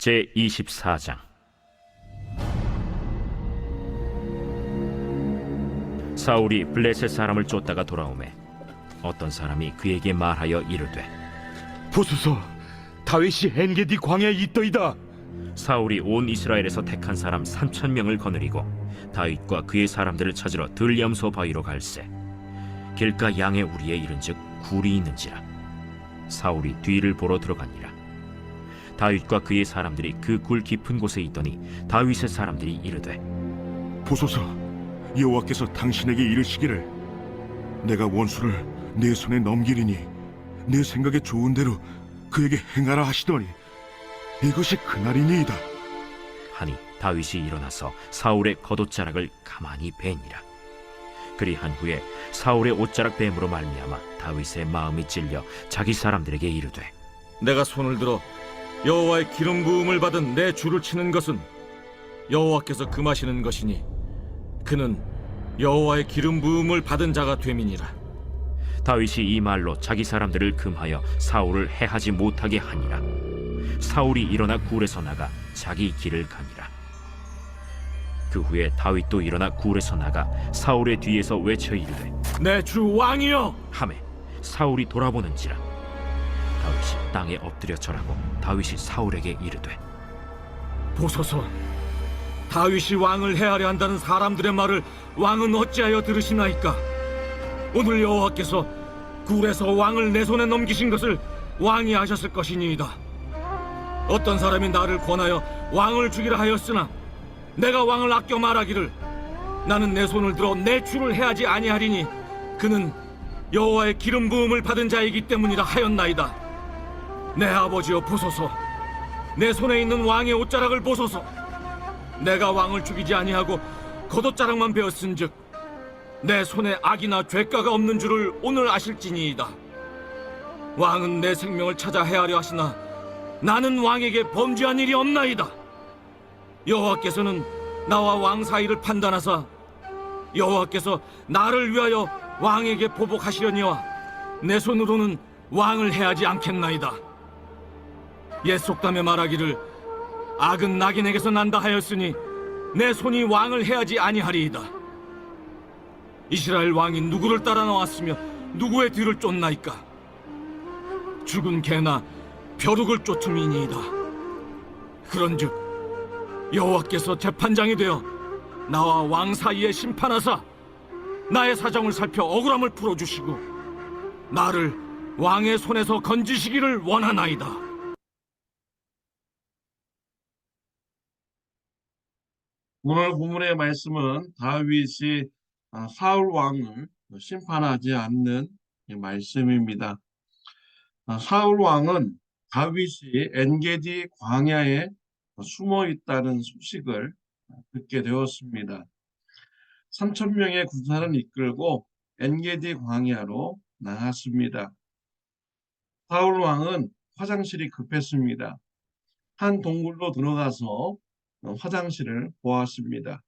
제24장. 사울이 블레셋 사람을 쫓다가 돌아오매 어떤 사람이 그에게 말하여 이르되, 보소서, 다윗이 엔게디 광야에 있더이다. 사울이 온 이스라엘에서 택한 사람 3,000명을 거느리고 다윗과 그의 사람들을 찾으러 들염소 바위로 갈새 길가 양의 우리에 이른즉 굴이 있는지라. 사울이 뒤를 보러 들어가니라. 다윗과 그의 사람들이 그 굴 깊은 곳에 있더니 다윗의 사람들이 이르되, 보소서, 여호와께서 당신에게 이르시기를 내가 원수를 내 손에 넘기리니 내 생각에 좋은 대로 그에게 행하라 하시더니 이것이 그날이니이다. 하니 다윗이 일어나서 사울의 겉옷자락을 가만히 베니라. 그리한 후에 사울의 옷자락 뱀으로 말미암아 다윗의 마음이 찔려 자기 사람들에게 이르되, 내가 손을 들어 여호와의 기름 부음을 받은 내 줄을 치는 것은 여호와께서 금하시는 것이니 그는 여호와의 기름 부음을 받은 자가 됨이니라. 다윗이 이 말로 자기 사람들을 금하여 사울을 해하지 못하게 하니라. 사울이 일어나 굴에서 나가 자기 길을 가니라. 그 후에 다윗도 일어나 굴에서 나가 사울의 뒤에서 외쳐 이르되, 내 주 왕이여! 하매 사울이 돌아보는지라. 다윗이 땅에 엎드려 절하고 다윗이 사울에게 이르되, 보소서, 다윗이 왕을 해하려 한다는 사람들의 말을 왕은 어찌하여 들으시나이까? 오늘 여호와께서 굴에서 왕을 내 손에 넘기신 것을 왕이 아셨을 것이니이다. 어떤 사람이 나를 권하여 왕을 죽이라 하였으나 내가 왕을 아껴 말하기를 나는 내 손을 들어 내 주를 해하지 아니하리니 그는 여호와의 기름 부음을 받은 자이기 때문이라 하였나이다. 내 아버지여, 보소서, 내 손에 있는 왕의 옷자락을 보소서. 내가 왕을 죽이지 아니하고 겉옷자락만 베었은즉 내 손에 악이나 죄가가 없는 줄을 오늘 아실지니이다. 왕은 내 생명을 찾아 해하려 하시나 나는 왕에게 범죄한 일이 없나이다. 여호와께서는 나와 왕 사이를 판단하사 여호와께서 나를 위하여 왕에게 보복하시려니와 내 손으로는 왕을 해하지 않겠나이다. 옛 속담에 말하기를 악은 낙인에게서 난다 하였으니 내 손이 왕을 해하지 아니하리이다. 이스라엘 왕이 누구를 따라 나왔으며 누구의 뒤를 쫓나이까? 죽은 개나 벼룩을 쫓음이니이다. 그런즉 여호와께서 재판장이 되어 나와 왕 사이에 심판하사 나의 사정을 살펴 억울함을 풀어주시고 나를 왕의 손에서 건지시기를 원하나이다. 오늘 본문의 말씀은 다윗이 사울 왕을 심판하지 않는 이 말씀입니다. 사울 왕은 다윗이 엔게디 광야에 숨어 있다는 소식을 듣게 되었습니다. 3,000명의 군사를 이끌고 엔게디 광야로 나갔습니다. 사울 왕은 화장실이 급했습니다. 한 동굴로 들어가서 화장실을 보았습니다.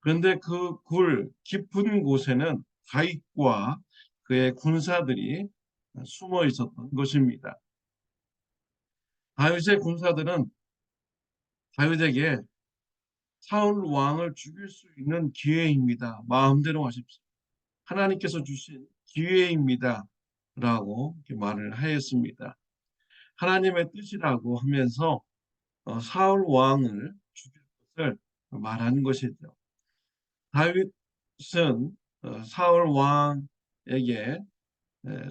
그런데 그 굴 깊은 곳에는 다윗과 그의 군사들이 숨어 있었던 것입니다. 다윗의 군사들은 다윗에게 사울 왕을 죽일 수 있는 기회입니다. 마음대로 하십시오. 하나님께서 주신 기회입니다. 라고 말을 하였습니다. 하나님의 뜻이라고 하면서 사울 왕을 죽일 것을 말하는 것이죠. 다윗은 사울 왕에게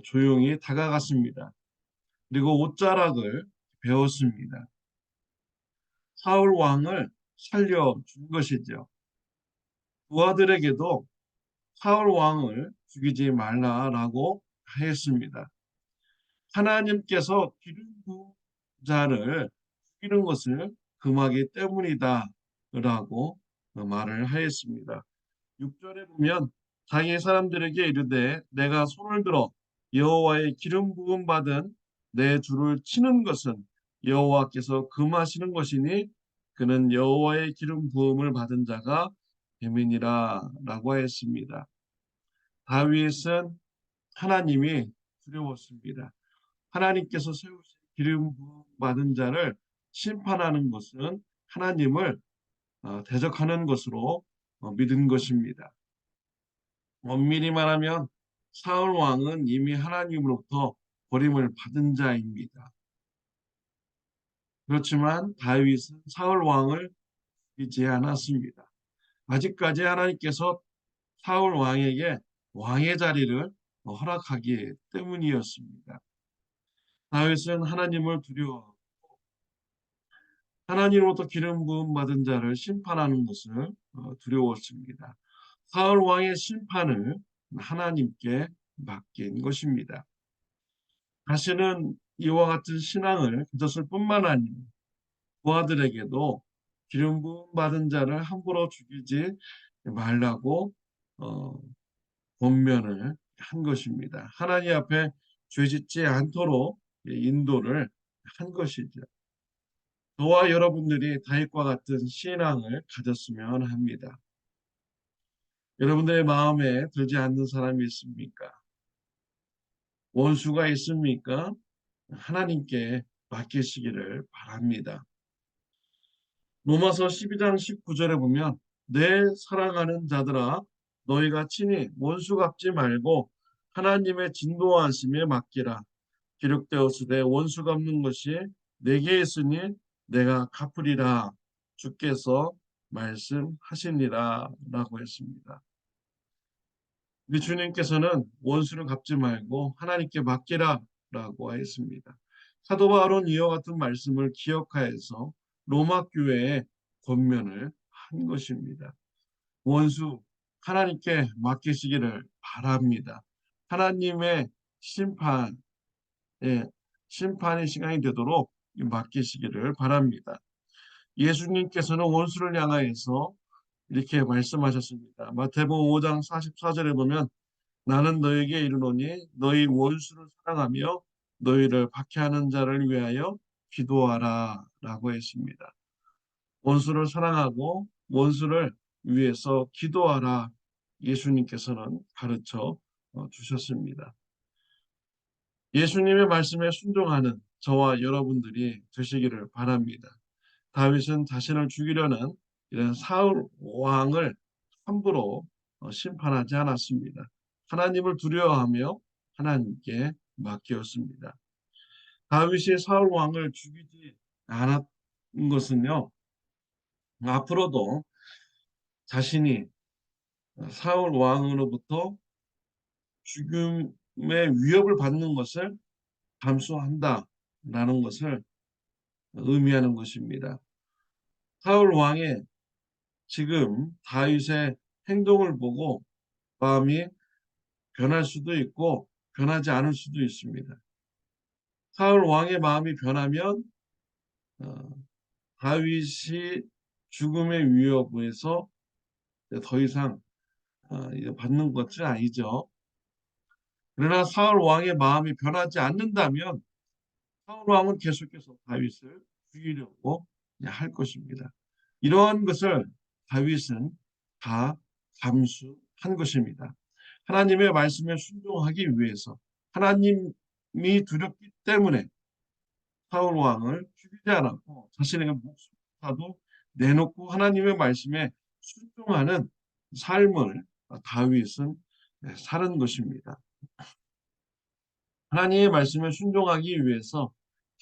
조용히 다가갔습니다. 그리고 옷자락을 베었습니다. 사울 왕을 살려준 것이죠. 부하들에게도 사울 왕을 죽이지 말라라고 하였습니다. 하나님께서 기름 부은 자를 죽이는 것을 금하기 때문이다 라고 말을 하였습니다. 6절에 보면 자기 사람들에게 이르되 내가 손을 들어 여호와의 기름 부음 받은 내 주를 치는 것은 여호와께서 금하시는 것이니 그는 여호와의 기름 부음을 받은 자가 됨이니라 라고 하였습니다. 다윗은 하나님이 두려웠습니다. 하나님께서 세우신 기름 부음 받은 자를 심판하는 것은 하나님을 대적하는 것으로 믿은 것입니다. 엄밀히 말하면 사울 왕은 이미 하나님으로부터 버림을 받은 자입니다. 그렇지만 다윗은 사울 왕을 죽이지 않았습니다. 아직까지 하나님께서 사울 왕에게 왕의 자리를 허락하기 때문이었습니다. 다윗은 하나님을 두려워하고 하나님으로부터 기름 부음 받은 자를 심판하는 것을 두려웠습니다. 사울 왕의 심판을 하나님께 맡긴 것입니다. 다시는 이와 같은 신앙을 가졌을 뿐만 아니라 부하들에게도 기름 부음 받은 자를 함부로 죽이지 말라고 어, 권면을 한 것입니다. 하나님 앞에 죄짓지 않도록 인도를 한 것이죠. 저와 여러분들이 다윗과 같은 신앙을 가졌으면 합니다. 여러분들의 마음에 들지 않는 사람이 있습니까? 원수가 있습니까? 하나님께 맡기시기를 바랍니다. 로마서 12장 19절에 보면 내 사랑하는 자들아 너희가 친히 원수 갚지 말고 하나님의 진노하심에 맡기라. 기록되었으되 원수 갚는 것이 내게 있으니 내가 갚으리라. 주께서 말씀하시니라 라고 했습니다. 우리 주님께서는 원수를 갚지 말고 하나님께 맡기라 라고 했습니다. 사도 바울은 이와 같은 말씀을 기억하여서 로마 교회에 권면을 한 것입니다. 원수 하나님께 맡기시기를 바랍니다. 하나님의 심판의 심판의 시간이 되도록 맡기시기를 바랍니다. 예수님께서는 원수를 향하여서 이렇게 말씀하셨습니다. 마태복음 5장 44절에 보면 나는 너에게 이르노니 너희 원수를 사랑하며 너희를 박해하는 자를 위하여 기도하라 라고 했습니다. 원수를 사랑하고 원수를 위해서 기도하라 예수님께서는 가르쳐 주셨습니다. 예수님의 말씀에 순종하는 저와 여러분들이 되시기를 바랍니다. 다윗은 자신을 죽이려는 이런 사울 왕을 함부로 심판하지 않았습니다. 하나님을 두려워하며 하나님께 맡겼습니다. 다윗이 사울 왕을 죽이지 않았던 것은요, 앞으로도 자신이 사울 왕으로부터 죽음의 위협을 받는 것을 감수한다라는 것을 의미하는 것입니다. 사울 왕의 지금 다윗의 행동을 보고 마음이 변할 수도 있고 변하지 않을 수도 있습니다. 사울 왕의 마음이 변하면 다윗이 죽음의 위협에서 더 이상 받는 것은 아니죠. 그러나 사울 왕의 마음이 변하지 않는다면 사울 왕은 계속해서 다윗을 죽이려고 할 것입니다. 이러한 것을 다윗은 다 감수한 것입니다. 하나님의 말씀에 순종하기 위해서 하나님이 두렵기 때문에 사울 왕을 죽이지 않았고 자신의 목숨도 내놓고 하나님의 말씀에 순종하는 삶을 다윗은 사는 것입니다. 하나님의 말씀에 순종하기 위해서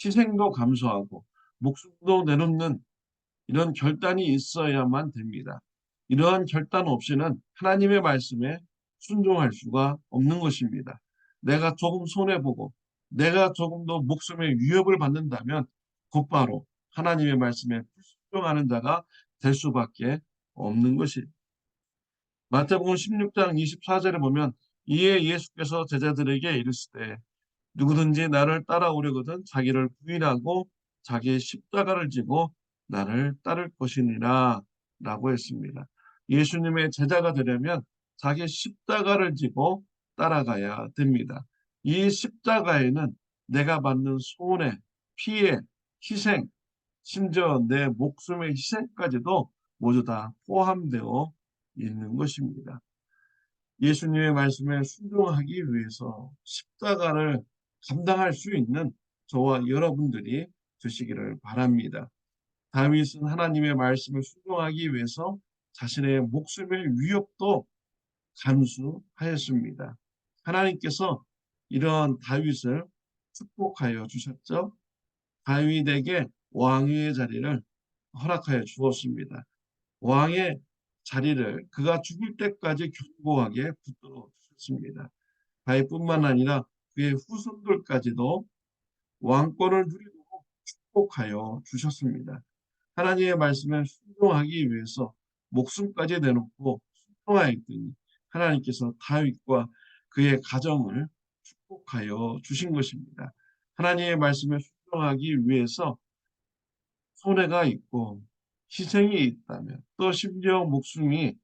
희생도 감수하고 목숨도 내놓는 이런 결단이 있어야만 됩니다. 이러한 결단 없이는 하나님의 말씀에 순종할 수가 없는 것입니다. 내가 조금 손해보고 내가 조금 더 목숨의 위협을 받는다면 곧바로 하나님의 말씀에 불순종하는 자가 될 수밖에 없는 것입니다. 마태복음 16장 24절에 보면 이에 예수께서 제자들에게 이르시되 누구든지 나를 따라오려거든 자기를 부인하고 자기의 십자가를 지고 나를 따를 것이니라 라고 했습니다. 예수님의 제자가 되려면 자기 십자가를 지고 따라가야 됩니다. 이 십자가에는 내가 받는 손해, 피해, 희생, 심지어 내 목숨의 희생까지도 모두 다 포함되어 있는 것입니다. 예수님의 말씀에 순종하기 위해서 십자가를 감당할 수 있는 저와 여러분들이 되시기를 바랍니다. 다윗은 하나님의 말씀을 순종하기 위해서 자신의 목숨의 위협도 감수하였습니다. 하나님께서 이러한 다윗을 축복하여 주셨죠. 다윗에게 왕위의 자리를 허락하여 주었습니다. 왕의 자리를 그가 죽을 때까지 견고하게 붙들어 주셨습니다. 다윗뿐만 아니라 그의 후손들까지도 왕권을 누리도록 축복하여 주셨습니다. 하나님의 말씀에 순종하기 위해서 목숨까지 내놓고 순종하였더니 하나님께서 다윗과 그의 가정을 축복하여 주신 것입니다. 하나님의 말씀에 순종하기 위해서 손해가 있고 희생이 있다면 또 심지어 목숨이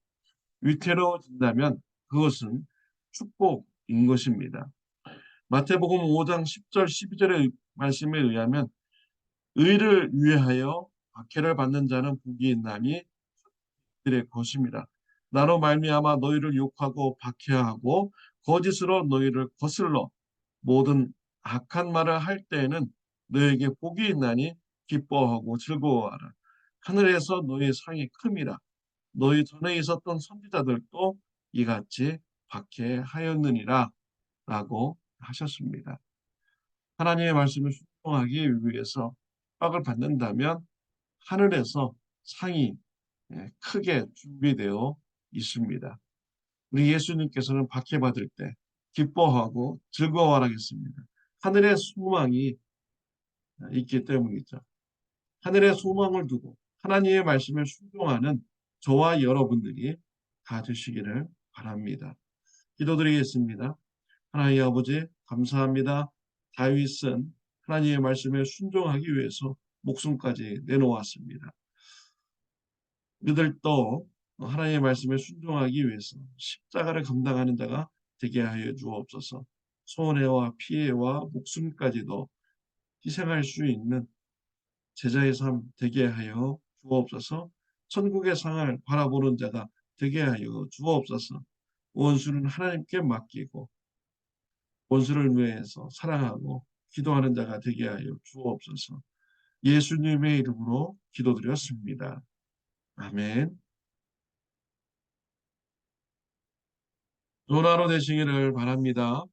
위태로워진다면 그것은 축복인 것입니다. 마태복음 5장 10절 12절의 말씀에 의하면 의를 위하여 박해를 받는 자는 복이 있나니 그들의 것입니다. 나로 말미암아 너희를 욕하고 박해하고 거짓으로 너희를 거슬러 모든 악한 말을 할 때에는 너에게 복이 있나니 기뻐하고 즐거워하라. 하늘에서 너희의 상이 큼이라. 너희 전에 있었던 선지자들도 이같이 박해하였느니라 라고 하셨습니다. 하나님의 말씀을 순종하기 위해서 핍박을 받는다면 하늘에서 상이 크게 준비되어 있습니다. 우리 예수님께서는 박해받을 때 기뻐하고 즐거워하겠습니다. 하늘의 소망이 있기 때문이죠. 하늘의 소망을 두고 하나님의 말씀을 순종하는 저와 여러분들이 다 되시기를 바랍니다. 기도드리겠습니다. 하나님 아버지 감사합니다. 다윗은 하나님의 말씀에 순종하기 위해서 목숨까지 내놓았습니다. 우리들도 하나님의 말씀에 순종하기 위해서 십자가를 감당하는 자가 되게 하여 주옵소서. 손해와 피해와 목숨까지도 희생할 수 있는 제자의 삶 되게 하여 주옵소서. 천국의 상을 바라보는 자가 되게 하여 주옵소서. 원수는 하나님께 맡기고 원수를 위해서 사랑하고 기도하는 자가 되게 하여 주옵소서. 예수님의 이름으로 기도드렸습니다. 아멘. 좋은 하루 되시기를 바랍니다.